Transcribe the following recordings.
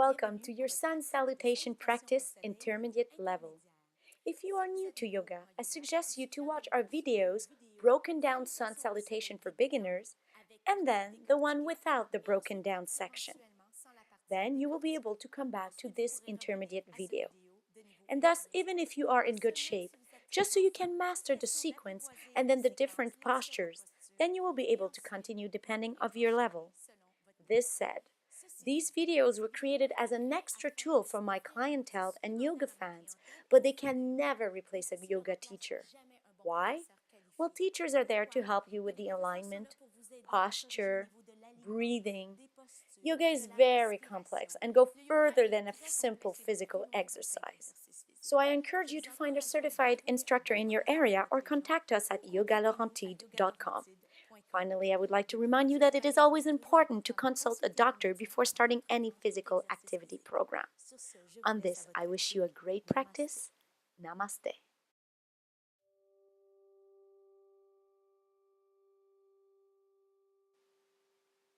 welcome to your Sun Salutation Practice Intermediate level. If you are new to yoga, I suggest you to watch our videos Broken Down Sun Salutation for Beginners and then the one without the broken down section. Then you will be able to come back to this intermediate video. And thus, even if you are in good shape, just so you can master the sequence and then the different postures, then you will be able to continue depending on your level. This said, these videos were created as an extra tool for my clientele and yoga fans, but they can never replace a yoga teacher. Why? Well, teachers are there to help you with the alignment, posture, breathing. Yoga is very complex and go further than a simple physical exercise. So I encourage you to find a certified instructor in your area or contact us at yogalaurentides.com. Finally, I would like to remind you that it is always important to consult a doctor before starting any physical activity program. On this, I wish you a great practice. Namaste.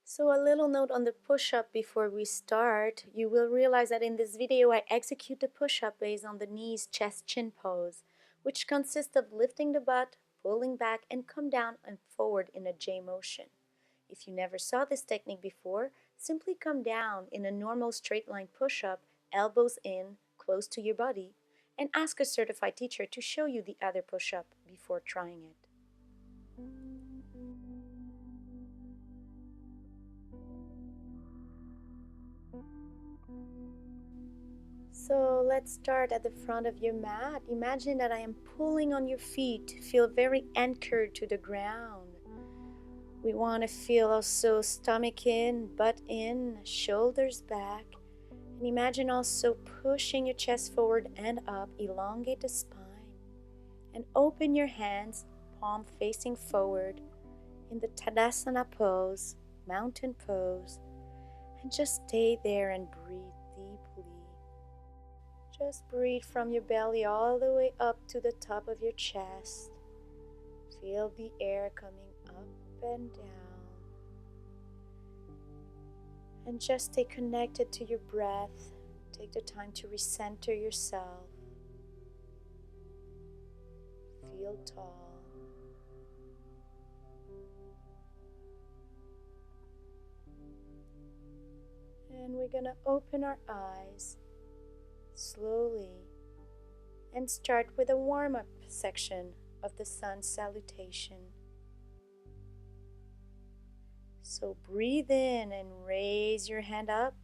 So a little note on the push-up before we start. You will realize that in this video I execute the push-up based on the knees, chest, chin pose, which consists of lifting the butt, pulling back, and come down and forward in a J motion. If you never saw this technique before, simply come down in a normal straight line push-up, elbows in, close to your body, and ask a certified teacher to show you the other push-up before trying it. So let's start at the front of your mat. Imagine that I am pulling on your feet. Feel very anchored to the ground. We want to feel also stomach in, butt in, shoulders back. And imagine also pushing your chest forward and up. Elongate the spine. And open your hands, palm facing forward in the Tadasana pose, mountain pose. And just stay there and breathe deeply. Just breathe from your belly all the way up to the top of your chest. Feel the air coming up and down. And just stay connected to your breath. Take the time to recenter yourself. Feel tall. And we're going to open our eyes slowly and start with a warm-up section of the sun salutation. So breathe in and raise your hand up.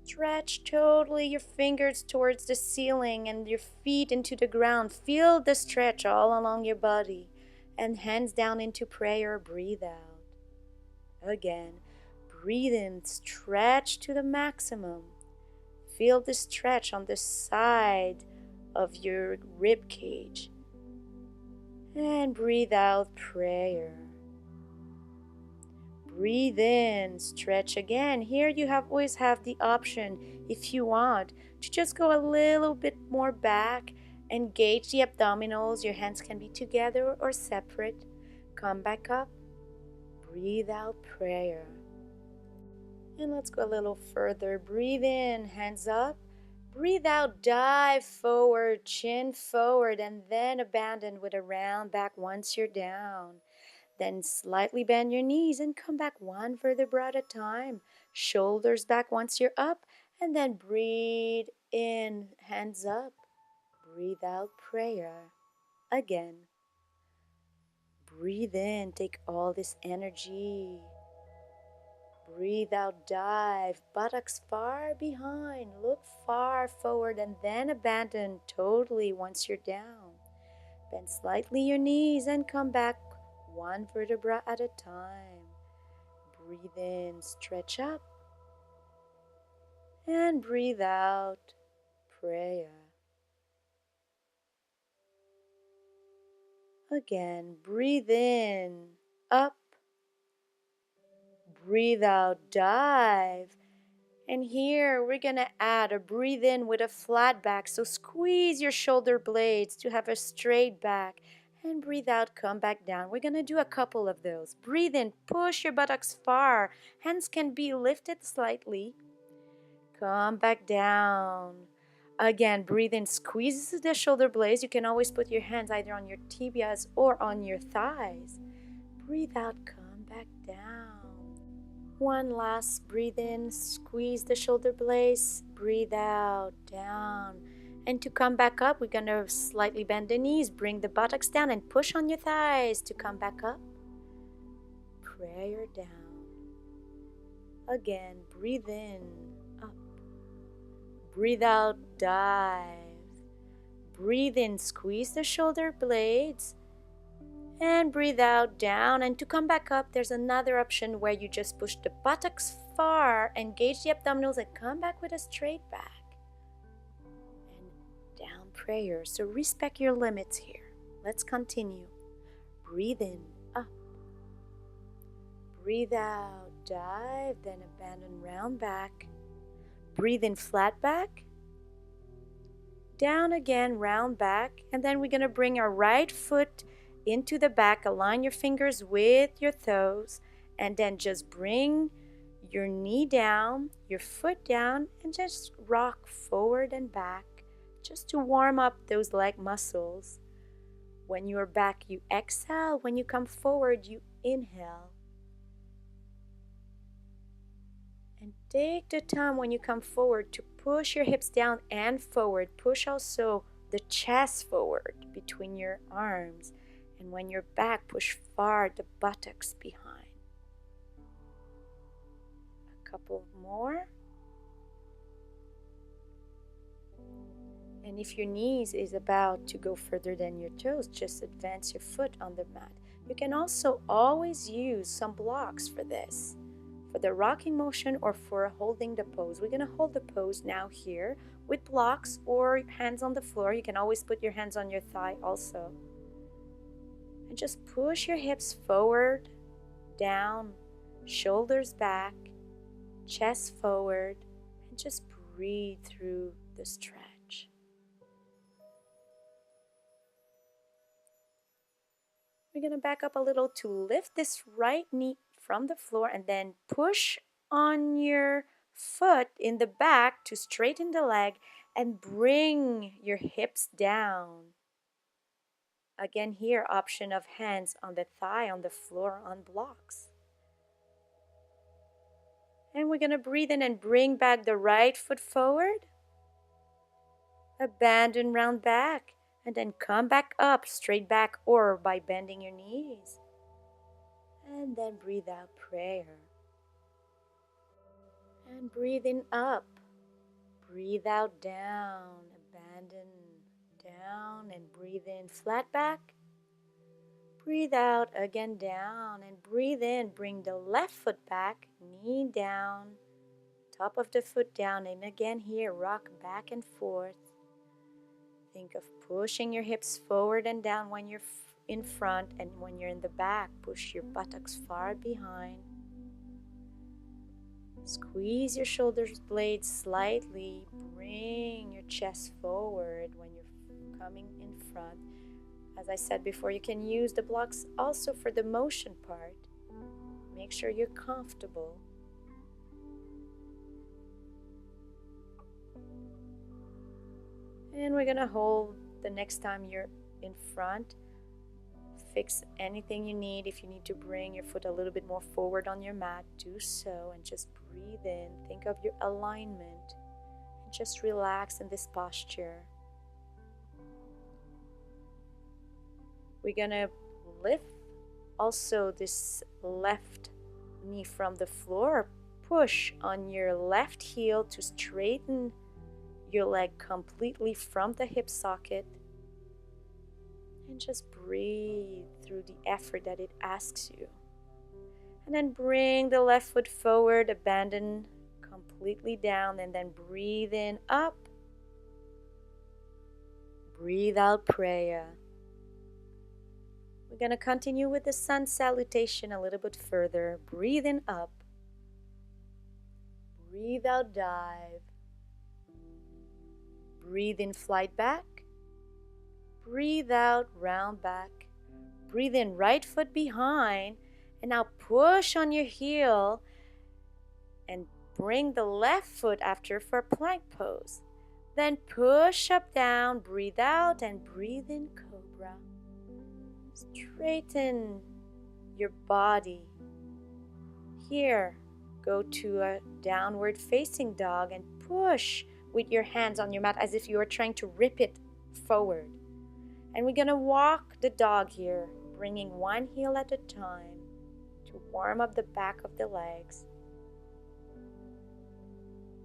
Stretch totally your fingers towards the ceiling and your feet into the ground. Feel the stretch all along your body. And hands down into prayer. Breathe out. Again, breathe in, stretch to the maximum. Feel the stretch on the side of your rib cage. And breathe out, prayer. Breathe in, stretch again. Here you always have the option, if you want, to just go a little bit more back. Engage the abdominals. Your hands can be together or separate. Come back up. Breathe out, prayer. And let's go a little further. Breathe in, hands up. Breathe out, dive forward, chin forward, and then abandon with a round back once you're down. Then slightly bend your knees and come back one vertebra at a time. Shoulders back once you're up, and then breathe in, hands up. Breathe out, prayer. Again. Breathe in, take all this energy. Breathe out, dive, buttocks far behind, look far forward, and then abandon totally once you're down. Bend slightly your knees and come back one vertebra at a time. Breathe in, stretch up, and breathe out, prayer. Again, breathe in, up. Breathe out, dive. And here we're going to add a breathe in with a flat back. So squeeze your shoulder blades to have a straight back. And breathe out, come back down. We're going to do a couple of those. Breathe in, push your buttocks far. Hands can be lifted slightly. Come back down. Again, breathe in, squeeze the shoulder blades. You can always put your hands either on your tibias or on your thighs. Breathe out, come back down. One last breathe in, squeeze the shoulder blades, breathe out, down. And to come back up, we're going to slightly bend the knees, bring the buttocks down and push on your thighs to come back up. Prayer down. Again, breathe in, up. Breathe out, dive. Breathe in, squeeze the shoulder blades. And breathe out, down. And to come back up, there's another option where you just push the buttocks far, engage the abdominals, and come back with a straight back. And down prayer. So respect your limits here. Let's continue. Breathe in, up. Breathe out, dive, then abandon, round back. Breathe in, flat back. Down again, round back. And then we're going to bring our right foot into the back. Align your fingers with your toes. And then just bring your knee down, your foot down, and just rock forward and back just to warm up those leg muscles. When you are back, you exhale. When you come forward, you inhale. And take the time when you come forward to push your hips down and forward. Push also the chest forward between your arms. And when you're back, push far the buttocks behind. A couple more. And if your knees is about to go further than your toes, just advance your foot on the mat. You can also always use some blocks for this, for the rocking motion or for holding the pose. We're going to hold the pose now here with blocks or hands on the floor. You can always put your hands on your thigh also. And just push your hips forward, down, shoulders back, chest forward, and just breathe through the stretch. We're going to back up a little to lift this right knee from the floor and then push on your foot in the back to straighten the leg and bring your hips down. Again here, option of hands on the thigh, on the floor, on blocks. And we're going to breathe in and bring back the right foot forward. Abandon, round back. And then come back up, straight back or by bending your knees. And then breathe out, prayer. And breathe in, up. Breathe out, down. Abandon, down. And breathe in, flat back. Breathe out, again down. And breathe in, bring the left foot back, knee down. Top of the foot down. And again here, rock back and forth. Think of pushing your hips forward and down when you're in front, and when you're in the back, push your buttocks far behind. Squeeze your shoulder blades slightly. Bring your chest forward when you're coming in front. As I said before, you can use the blocks also for the motion part. Make sure you're comfortable. And we're going to hold the next time you're in front. Fix anything you need. If you need to bring your foot a little bit more forward on your mat, do so. And just breathe in. Think of your alignment. And just relax in this posture. We're going to lift also this left knee from the floor. Push on your left heel to straighten your leg completely from the hip socket, and just breathe through the effort that it asks you. And then bring the left foot forward, abandon completely down, and then breathe in, up. Breathe out, prayer. We're going to continue with the sun salutation a little bit further. Breathe in, up. Breathe out, dive. Breathe in, flight back. Breathe out, round back. Breathe in, right foot behind. And now push on your heel and Bring the left foot after for plank pose. Then push up, down, breathe out, and breathe in Cobra. Straighten your body. Here, go to a downward facing dog and push with your hands on your mat as if you are trying to rip it forward. And we're going to walk the dog here, bringing one heel at a time to warm up the back of the legs.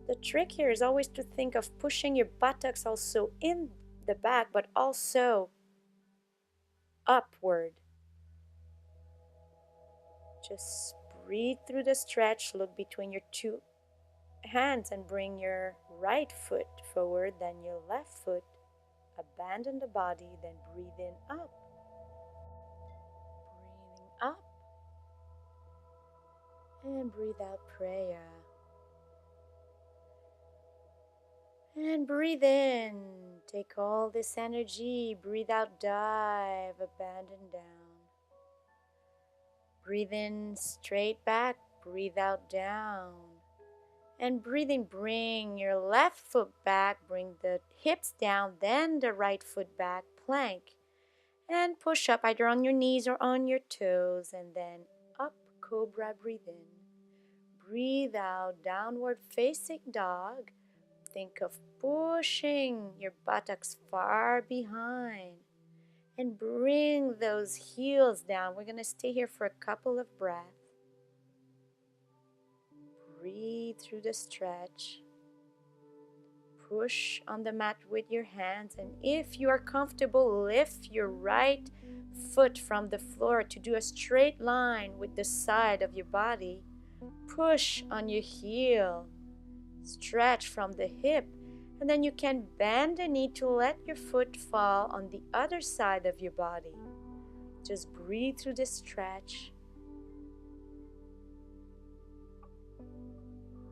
The trick here is always to think of pushing your buttocks also in the back, but also upward. Just breathe through the stretch, look between your two hands and bring your right foot forward, then your left foot. Abandon the body, then breathe in up. Breathing up. And breathe out prayer. And breathe in. Take all this energy. Breathe out, dive, abandon down. Breathe in, straight back. Breathe out, down. And breathing, bring your left foot back. Bring the hips down, then the right foot back. Plank. And push up either on your knees or on your toes. And then up, Cobra, breathe in. Breathe out, downward facing dog. Think of pushing your buttocks far behind. And bring those heels down. We're going to stay here for a couple of breaths. Breathe through the stretch. Push on the mat with your hands. And if you are comfortable, lift your right foot from the floor to do a straight line with the side of your body. Push on your heel. Stretch from the hip. And then you can bend the knee to let your foot fall on the other side of your body. Just breathe through the stretch.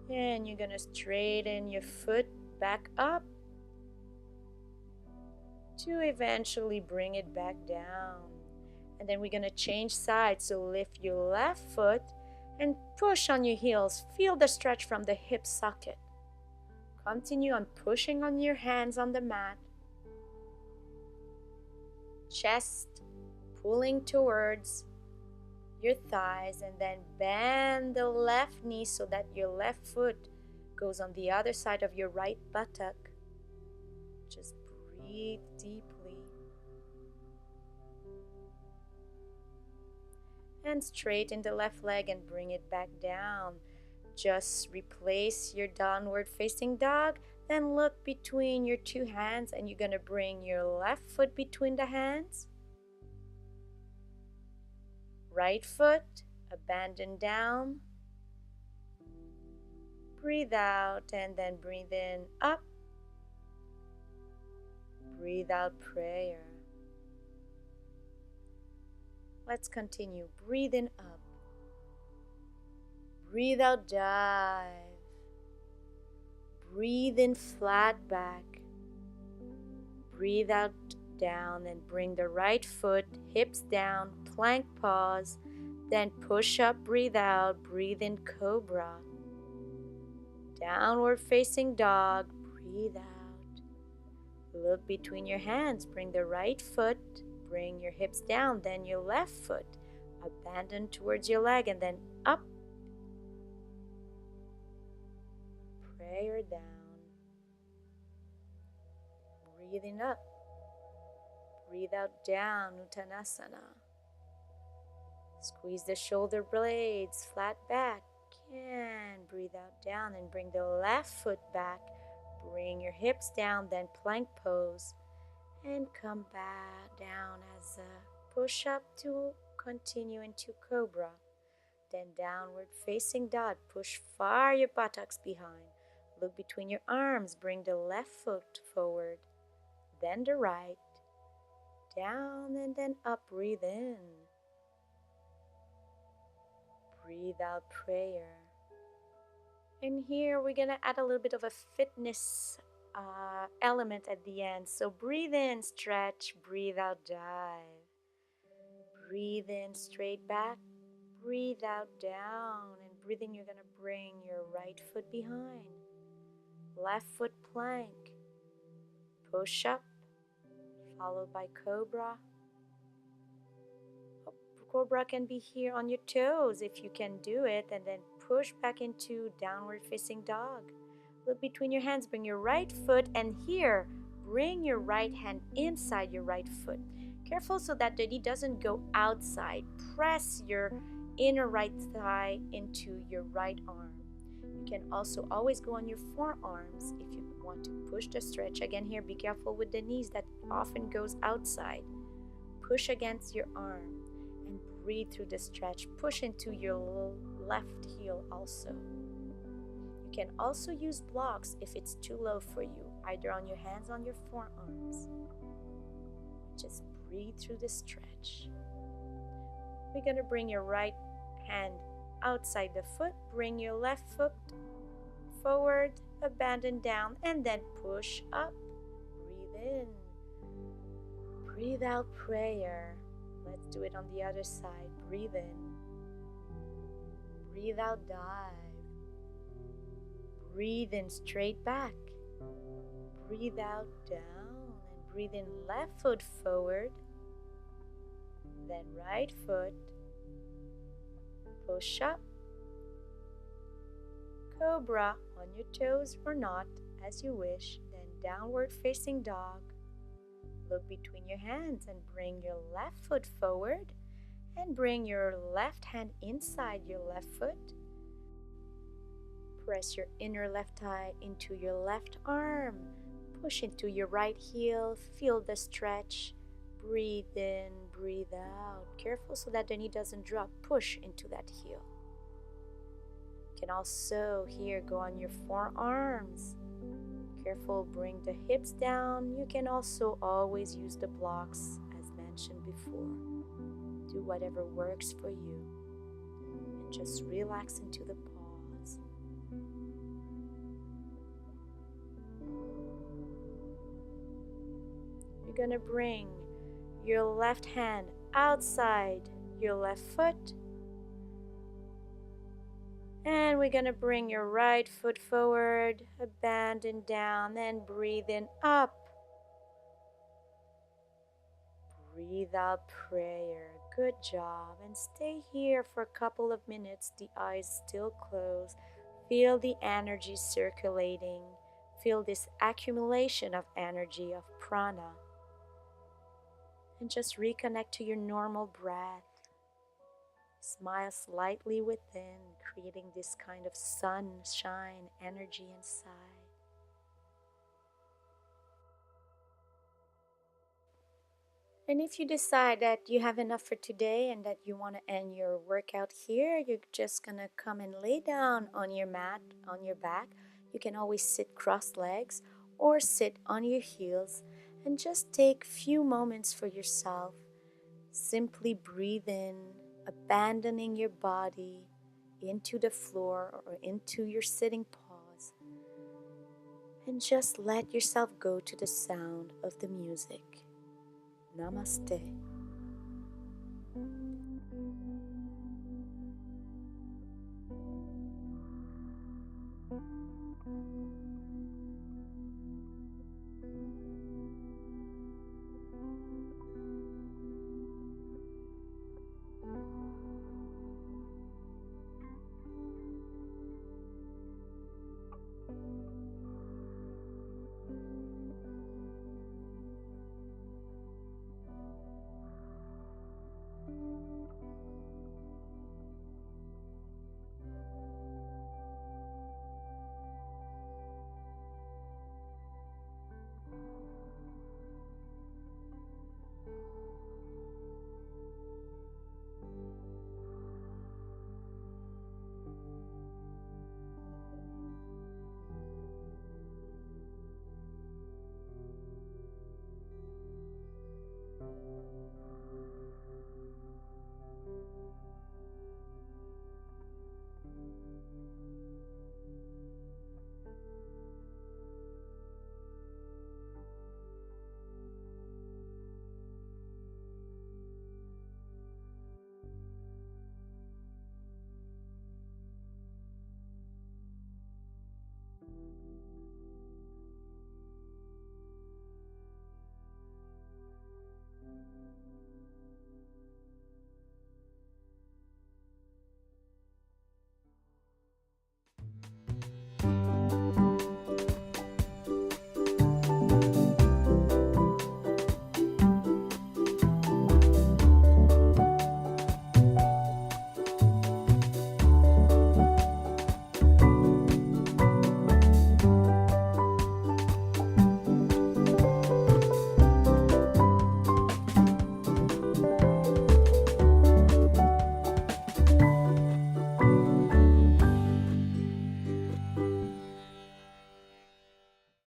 And you're going to straighten your foot back up to eventually bring it back down. And then we're going to change sides. So lift your left foot and push on your heels. Feel the stretch from the hip socket. Continue on pushing on your hands on the mat. Chest pulling towards your thighs, and then bend the left knee so that your left foot goes on the other side of your right buttock. Just breathe deeply. And straighten the left leg and bring it back down. Just replace your downward facing dog, then look between your two hands, and you're going to bring your left foot between the hands. Right foot, abandon down. Breathe out and then breathe in, up. Breathe out, prayer. Let's continue. Breathe in, up. Breathe out, dive. Breathe in, flat back. Breathe out, down, and bring the right foot, hips down, plank pause. Then push up, breathe out, breathe in, Cobra. Downward facing dog, breathe out. Look between your hands, bring the right foot, bring your hips down, then your left foot. Abandon towards your leg and then up. Prayer down. Breathing up. Breathe out, down, Uttanasana. Squeeze the shoulder blades, flat back. And breathe out, down, and bring the left foot back. Bring your hips down, then plank pose. And come back down as a push up to continue into Cobra. Then downward facing dog. Push far your buttocks behind. Look between your arms. Bring the left foot forward. Then the right. Down and then up. Breathe in. Breathe out, prayer. And here we're going to add a little bit of a fitness element at the end. So breathe in, stretch. Breathe out, dive. Breathe in, straight back. Breathe out, down. And breathing, you're going to bring your right foot behind. Left foot plank. Push up, followed by Cobra. Cobra can be here on your toes if you can do it, and then push back into downward facing dog. Look between your hands, bring your right foot, and here, bring your right hand inside your right foot. Careful so that the knee doesn't go outside. Press your inner right thigh into your right arm. You can also always go on your forearms if you want to push the stretch. Again here, be careful with the knees, that often goes outside. Push against your arm and breathe through the stretch. Push into your left heel also. You can also use blocks if it's too low for you, either on your hands or on your forearms. Just breathe through the stretch. We're going to bring your right hand outside the foot, bring your left foot forward, abandon down, and then push up. Breathe in. Breathe out prayer. Let's do it on the other side. Breathe in. Breathe out dive. Breathe in straight back. Breathe out down. And breathe in left foot forward. Then right foot. Push up. Cobra on your toes or not, as you wish. Then downward facing dog. Look between your hands and bring your left foot forward and bring your left hand inside your left foot. Press your inner left thigh into your left arm. Push into your right heel. Feel the stretch. Breathe in, breathe out. Careful so that the knee doesn't drop. Push into that heel. You can also here go on your forearms. Careful, bring the hips down. You can also always use the blocks as mentioned before. Do whatever works for you. And just relax into the pause. You're going to bring your left hand outside your left foot. And we're going to bring your right foot forward, abandon down, and breathe in up. Breathe out prayer. Good job. And stay here for a couple of minutes, the eyes still closed. Feel the energy circulating. Feel this accumulation of energy, of prana. And just reconnect to your normal breath. Smile slightly within, creating this kind of sunshine energy inside. And if you decide that you have enough for today and that you want to end your workout here, you're just going to come and lay down on your mat, on your back. You can always sit cross legs or sit on your heels and just take a few moments for yourself. Simply breathe in, abandoning your body into the floor or into your sitting pose, and just let yourself go to the sound of the music. Namaste.